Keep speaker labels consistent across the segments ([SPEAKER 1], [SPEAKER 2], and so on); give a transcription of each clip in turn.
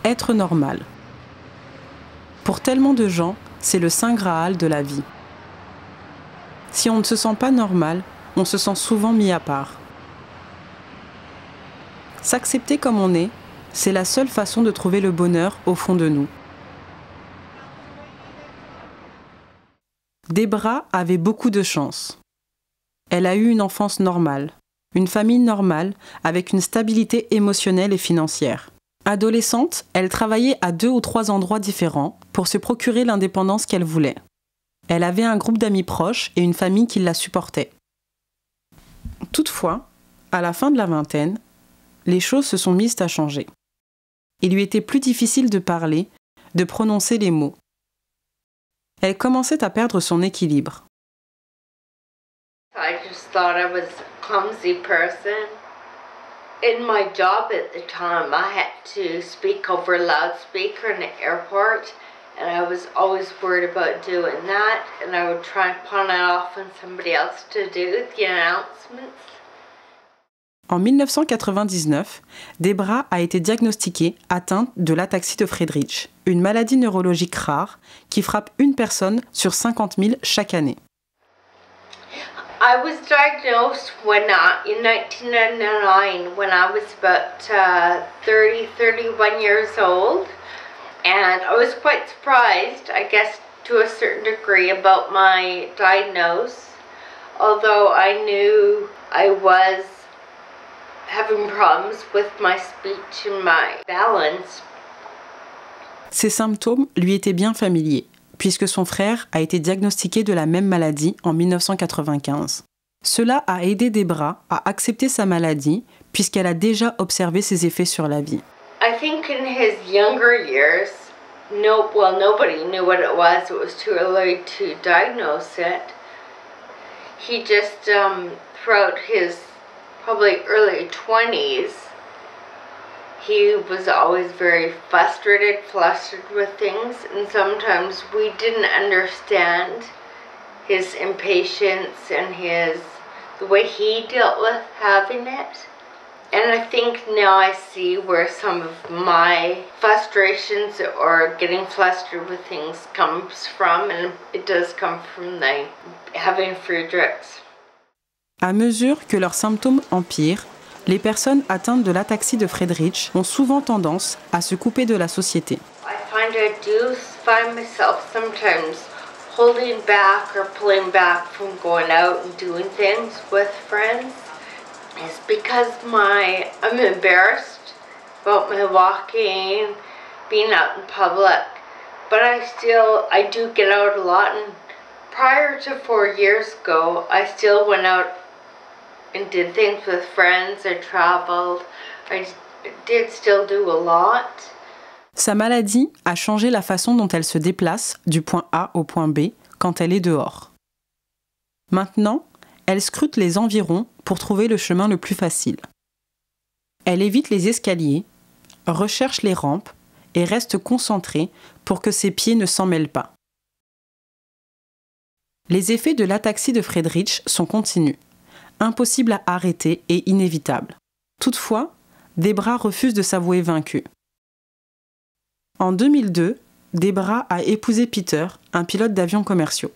[SPEAKER 1] être normal. Pour tellement de gens, c'est le saint graal de la vie. Si on ne se sent pas normal, on se sent souvent mis à part. S'accepter comme on est, c'est la seule façon de trouver le bonheur au fond de nous. Debra avait beaucoup de chance. Elle a eu une enfance normale, une famille normale avec une stabilité émotionnelle et financière. Adolescente, elle travaillait à 2 ou 3 endroits différents pour se procurer l'indépendance qu'elle voulait. Elle avait un groupe d'amis proches et une famille qui la supportait. Toutefois, à la fin de la vingtaine, les choses se sont mises à changer. Il lui était plus difficile de parler, de prononcer les mots. Elle commençait à perdre son équilibre.
[SPEAKER 2] I just thought I was a clumsy person. In my job at the time, I had to speak over a loudspeaker in the airport, and I was always worried about doing that, and I would try and pawn it off on somebody else to do the announcements.
[SPEAKER 1] En 1999, Debra a été diagnostiquée atteinte de l'ataxie de Friedreich, une maladie neurologique rare qui frappe une personne sur 50 000 chaque année.
[SPEAKER 2] I was diagnosed in 1999 when I was about 31 years old, and I was quite surprised, I guess to a certain degree, about my diagnosis, although I knew I was having problems with my speech and my balance.
[SPEAKER 1] Ces symptômes lui étaient bien familiers, puisque son frère a été diagnostiqué de la même maladie en 1995. Cela a aidé Debra à accepter sa maladie, puisqu'elle a déjà observé ses effets sur la vie.
[SPEAKER 2] I think in his younger years, nobody knew what it was. It was too early to diagnose it. He just, throughout his probably early 20s, he was always very flustered with things, and sometimes we didn't understand his impatience and the way he dealt with having it. And I think now I see where some of my frustrations or getting flustered with things comes from, and it does come from having Friedreich's.
[SPEAKER 1] À mesure que leurs symptômes empirent, les personnes atteintes de l'ataxie de Friedreich ont souvent tendance à se couper de la société.
[SPEAKER 2] I find myself sometimes holding back or pulling back from going out and doing things with friends. It's because I'm embarrassed about my walking, being out in public, but I do get out a lot, and prior to 4 years ago, I still went out and did things with friends. I traveled. I did still do a lot.
[SPEAKER 1] Sa maladie a changé la façon dont elle se déplace du point A au point B quand elle est dehors. Maintenant, elle scrute les environs pour trouver le chemin le plus facile. Elle évite les escaliers, recherche les rampes et reste concentrée pour que ses pieds ne s'en mêlent pas. Les effets de l'ataxie de Friedreich sont continus, impossibles à arrêter et inévitables. Toutefois, Debra refuse de s'avouer vaincue. En 2002, Debra a épousé Peter, un pilote d'avions commerciaux.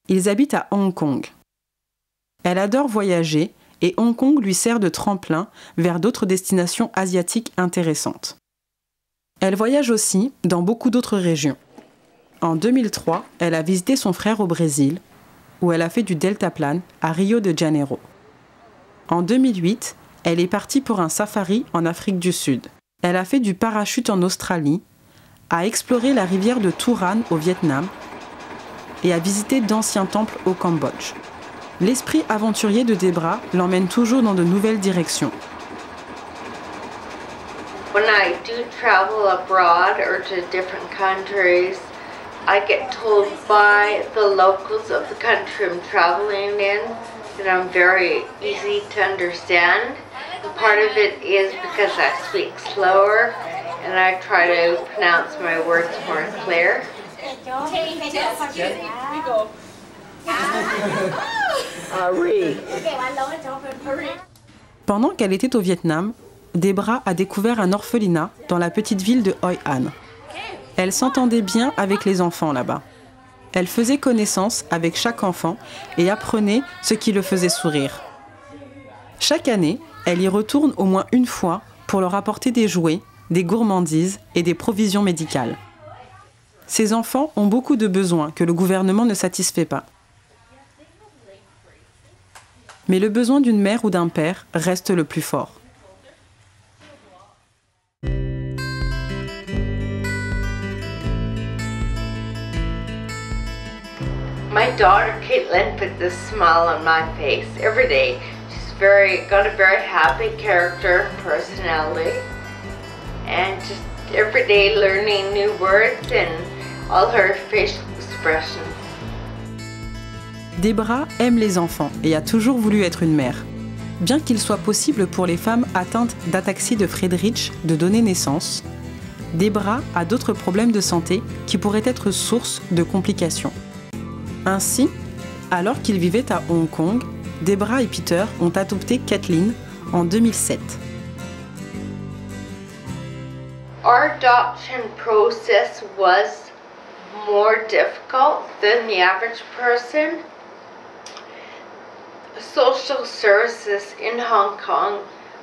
[SPEAKER 1] Ils habitent à Hong Kong. Elle adore voyager et Hong Kong lui sert de tremplin vers d'autres destinations asiatiques intéressantes. Elle voyage aussi dans beaucoup d'autres régions. En 2003, elle a visité son frère au Brésil, où elle a fait du deltaplane à Rio de Janeiro. En 2008, elle est partie pour un safari en Afrique du Sud. Elle a fait du parachute en Australie, a exploré la rivière de Turan au Vietnam et a visité d'anciens temples au Cambodge. L'esprit aventurier de Debra l'emmène toujours dans de nouvelles directions.
[SPEAKER 2] When I do travel abroad or to different countries, I get told by the locals of the country I'm traveling in that I'm very easy to understand. And part of it is because I speak slower and I try to pronounce my words more clear.
[SPEAKER 1] Pendant qu'elle était au Vietnam, Debra a découvert un orphelinat dans la petite ville de Hoi An. Elle s'entendait bien avec les enfants là-bas. Elle faisait connaissance avec chaque enfant et apprenait ce qui le faisait sourire. Chaque année, elle y retourne au moins une fois pour leur apporter des jouets, des gourmandises et des provisions médicales. Ces enfants ont beaucoup de besoins que le gouvernement ne satisfait pas. Mais le besoin d'une mère ou d'un père reste le plus fort.
[SPEAKER 2] My daughter Caitlin puts a smile on my face every day. She's got a very happy character, personality, and just every day learning new words and all her facial expressions.
[SPEAKER 1] Debra aime les enfants et a toujours voulu être une mère. Bien qu'il soit possible pour les femmes atteintes d'ataxie de Friedreich de donner naissance, Debra a d'autres problèmes de santé qui pourraient être source de complications. Ainsi, alors qu'ils vivaient à Hong Kong, Debra et Peter ont adopté Kathleen en 2007.
[SPEAKER 2] Our adoption process was more difficult than the average person. Social services in Hong Kong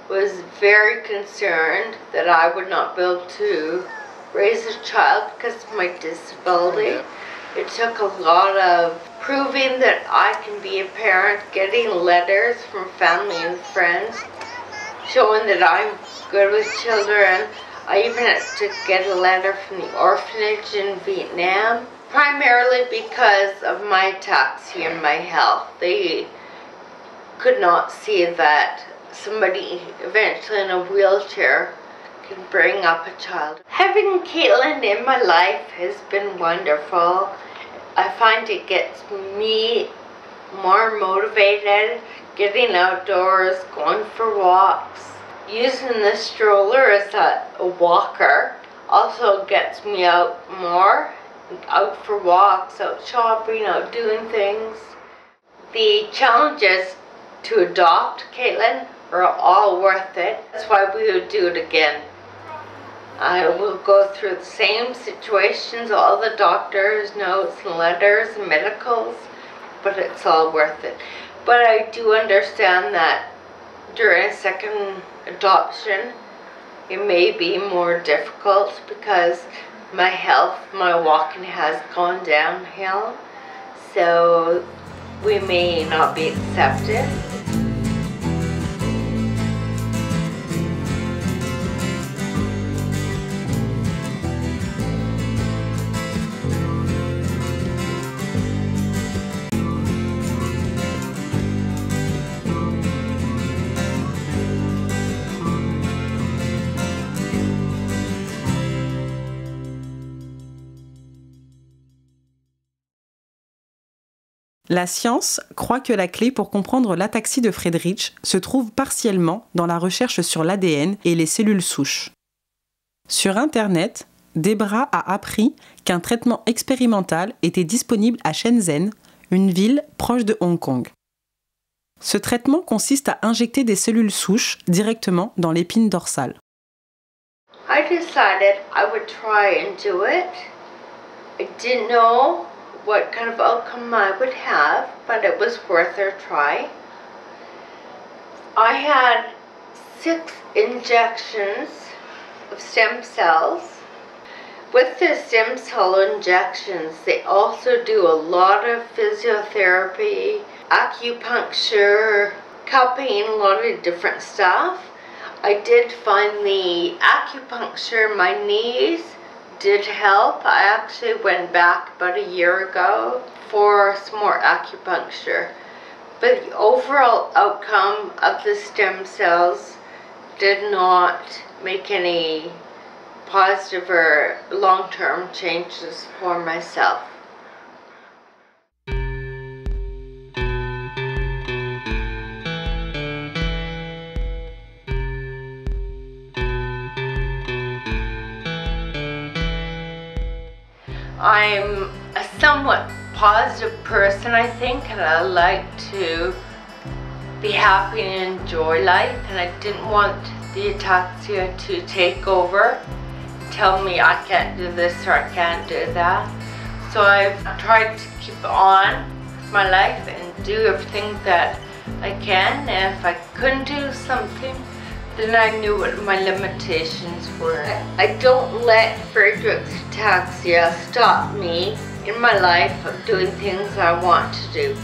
[SPEAKER 2] was very concerned that I would not be able to raise a child because of my disability. It took a lot of proving that I can be a parent, getting letters from family and friends, showing that I'm good with children. I even had to get a letter from the orphanage in Vietnam, primarily because of my ataxia and my health. They could not see that somebody eventually in a wheelchair can bring up a child. Having Caitlin in my life has been wonderful. I find it gets me more motivated, getting outdoors, going for walks. Using the stroller as a walker also gets me out more, out for walks, out shopping, out doing things. The challenges to adopt Caitlin are all worth it. That's why we would do it again. I will go through the same situations, all the doctors' notes and letters and medicals, but it's all worth it. But I do understand that during a second adoption, it may be more difficult because my health, my walking has gone downhill, so we may not be accepted.
[SPEAKER 1] La science croit que la clé pour comprendre l'ataxie de Friedreich se trouve partiellement dans la recherche sur l'ADN et les cellules souches. Sur Internet, Debra a appris qu'un traitement expérimental était disponible à Shenzhen, une ville proche de Hong Kong. Ce traitement consiste à injecter des cellules souches directement dans l'épine dorsale.
[SPEAKER 2] I decided I would try and do it. I didn't know what kind of outcome I would have, but it was worth a try. I had 6 injections of stem cells. With the stem cell injections, they also do a lot of physiotherapy, acupuncture, cupping, a lot of different stuff. I did find the acupuncture in my knees did help. I actually went back about a year ago for some more acupuncture. But the overall outcome of the stem cells did not make any positive or long-term changes for myself. I'm a somewhat positive person, I think, and I like to be happy and enjoy life, and I didn't want the ataxia to take over, tell me I can't do this or I can't do that. So I've tried to keep on with my life and do everything that I can, and if I couldn't do something, then I knew what my limitations were. I don't let Friedreich's ataxia stop me in my life of doing things I want to do.